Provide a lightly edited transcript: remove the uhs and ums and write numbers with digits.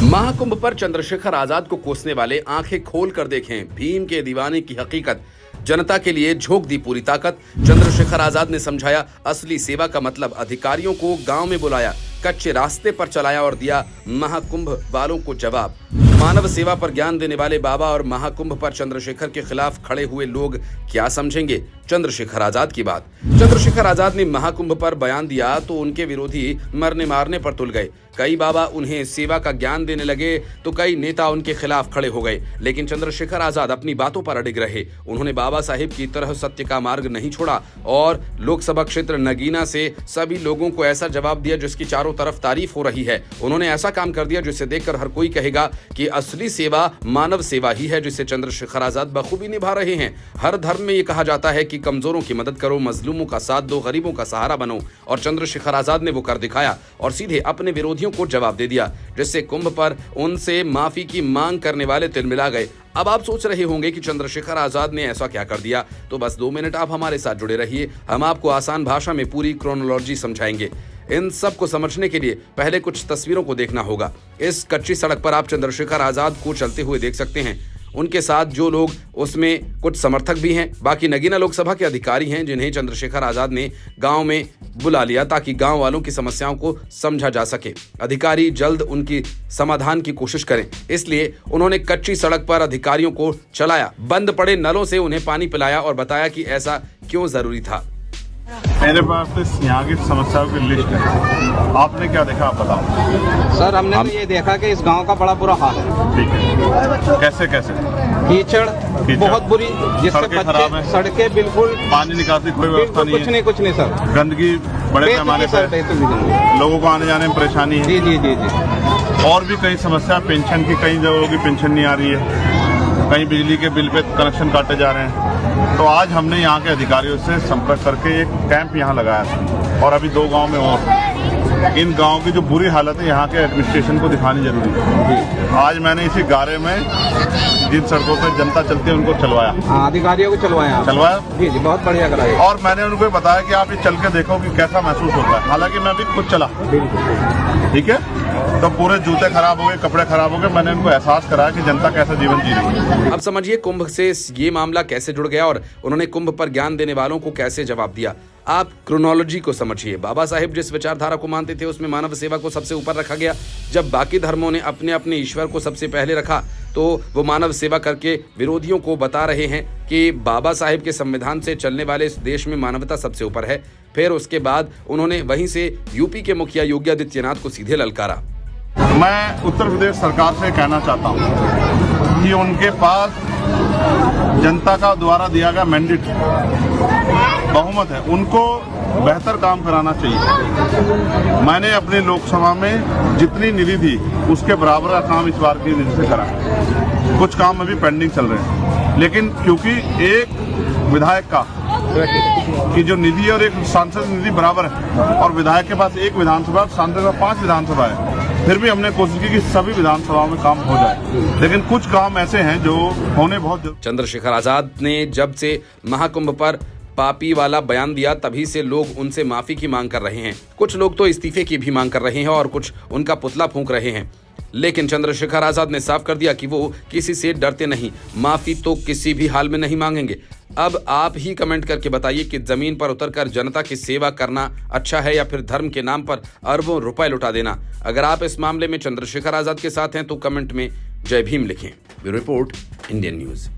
महाकुंभ पर चंद्रशेखर आजाद को कोसने वाले आंखें खोल कर देखें, भीम के दीवाने की हकीकत। जनता के लिए झोंक दी पूरी ताकत। चंद्रशेखर आजाद ने समझाया असली सेवा का मतलब। अधिकारियों को गांव में बुलाया, कच्चे रास्ते पर चलाया और दिया महाकुंभ वालों को जवाब। मानव सेवा पर ज्ञान देने वाले बाबा और महाकुंभ पर चंद्रशेखर के खिलाफ खड़े हुए लोग क्या समझेंगे चंद्रशेखर आजाद की बात। चंद्रशेखर आजाद ने महाकुंभ पर बयान दिया तो उनके विरोधी मरने मारने पर तुल गए। कई बाबा उन्हें सेवा का ज्ञान देने लगे तो कई नेता उनके खिलाफ खड़े हो गए, लेकिन चंद्रशेखर आजाद अपनी बातों पर अडिग रहे। उन्होंने बाबा साहिब की तरह सत्य का मार्ग नहीं छोड़ा और लोकसभा क्षेत्र नगीना से सभी लोगों को ऐसा जवाब दिया जिसकी चारों तरफ तारीफ हो रही है। उन्होंने ऐसा काम कर दिया जिसे देखकर हर कोई कहेगा कि असली सेवा मानव सेवा ही है, जिसे चंद्रशेखर आजाद बखूबी निभा रहे हैं। हर धर्म में ये कहा जाता है कि कमजोरों की मदद करो, मजलूमों का साथ दो, गरीबों का सहारा बनो, और चंद्रशेखर आजाद ने वो कर दिखाया और सीधे अपने विरोधियों को जवाब दे दिया, जिससे कुंभ पर उनसे माफी की मांग करने वाले तिलमिला गए। अब आप सोच रहे होंगे कि चंद्रशेखर आजाद ने ऐसा क्या कर दिया, तो बस 2 मिनट आप हमारे साथ जुड़े रहिए। हम आपको आसान भाषा में पूरी क्रोनोलॉजी समझाएंगे। इन सब को समझने के लिए पहले कुछ तस्वीरों को देखना होगा। इस कच्ची सड़क पर आप चंद्रशेखर आजाद को चलते हुए देख सकते हैं। उनके साथ जो लोग, उसमें कुछ समर्थक भी हैं। बाकी नगीना लोकसभा के अधिकारी हैं जिन्हें चंद्रशेखर आजाद ने गांव में बुला लिया ताकि गांव वालों की समस्याओं को समझा जा सके। अधिकारी जल्द उनकी समाधान की कोशिश करें, इसलिए उन्होंने कच्ची सड़क पर अधिकारियों को चलाया, बंद पड़े नलों से उन्हें पानी पिलाया और बताया कि ऐसा क्यों जरूरी था। मेरे पास तो यहाँ की समस्याओं की लिस्ट है, आपने क्या देखा आप बताओ। सर हमने तो ये देखा कि इस गांव का बड़ा बुरा हाल है। ठीक है, कैसे कैसे? कीचड़ बहुत बुरी, जिससे सड़कें खराब हैं, सड़कें बिल्कुल, पानी निकासी कोई व्यवस्था नहीं है, कुछ नहीं सर, गंदगी बड़े पैमाने पर, लोगों को आने जाने में परेशानी है। जी जी जी जी। और भी कई समस्या, पेंशन की, कई जगहों की पेंशन नहीं आ रही है, कहीं बिजली के बिल पे कनेक्शन काटे जा रहे हैं। तो आज हमने यहाँ के अधिकारियों से संपर्क करके एक कैंप यहाँ लगाया था और अभी 2 गांव में और इन गांव की जो बुरी हालत है यहाँ के एडमिनिस्ट्रेशन को दिखानी जरूरी है। आज मैंने इसी गारे में जिन सड़कों पर जनता चलती है उनको चलवाया, अधिकारियों को चलवाया जी जी, बहुत बढ़िया कराया। और मैंने उनको बताया कि आप ये चल के देखो कि कैसा महसूस होता है। हालांकि मैं भी खुद चला, ठीक है, तो पूरे जूते खराब हो गए, कपड़े खराब हो गए। मैंने उनको एहसास कराया कि जनता कैसा जीवन जी रही है। अब समझिए कुंभ से ये मामला कैसे जुड़ गया और उन्होंने कुंभ पर ज्ञान देने वालों को कैसे जवाब दिया। आप क्रोनोलॉजी को समझिए। बाबा साहिब जिस विचारधारा को मानते थे उसमें मानव सेवा को सबसे ऊपर रखा गया। जब बाकी धर्मों ने अपने अपने ईश्वर को सबसे पहले रखा तो वो मानव सेवा करके विरोधियों को बता रहे हैं कि बाबा साहिब के संविधान से चलने वाले इस देश में मानवता सबसे ऊपर है। फिर उसके बाद उन्होंने वहीं से यूपी के मुखिया योगी आदित्यनाथ को सीधे ललकारा। मैं उत्तर प्रदेश सरकार से कहना चाहता हूं कि उनके पास जनता का द्वारा दिया गया मैंडेट बहुमत है, उनको बेहतर काम कराना चाहिए। मैंने अपनी लोकसभा में जितनी निधि थी उसके बराबर का काम इस बार की निधि से करा। कुछ काम अभी पेंडिंग चल रहे हैं, लेकिन क्योंकि एक विधायक का की जो निधि है और एक सांसद निधि बराबर है और विधायक के पास 1 विधानसभा, सांसद के पास 5 विधानसभा है, फिर भी हमने कोशिश की कि सभी विधानसभाओं में काम हो जाए, लेकिन कुछ काम ऐसे हैं जो होने बहुत। चंद्रशेखर आजाद ने जब से महाकुंभ पर पापी वाला बयान दिया तभी से लोग उनसे माफी की मांग कर रहे हैं। कुछ लोग तो इस्तीफे की भी मांग कर रहे हैं और कुछ उनका पुतला फूंक रहे हैं, लेकिन चंद्रशेखर आजाद ने साफ कर दिया कि वो किसी से डरते नहीं, माफी तो किसी भी हाल में नहीं मांगेंगे। अब आप ही कमेंट करके बताइए कि जमीन पर उतरकर जनता की सेवा करना अच्छा है या फिर धर्म के नाम पर अरबों रुपए लुटा देना। अगर आप इस मामले में चंद्रशेखर आजाद के साथ हैं तो कमेंट में जय भीम लिखें। Bureau report, Indian news.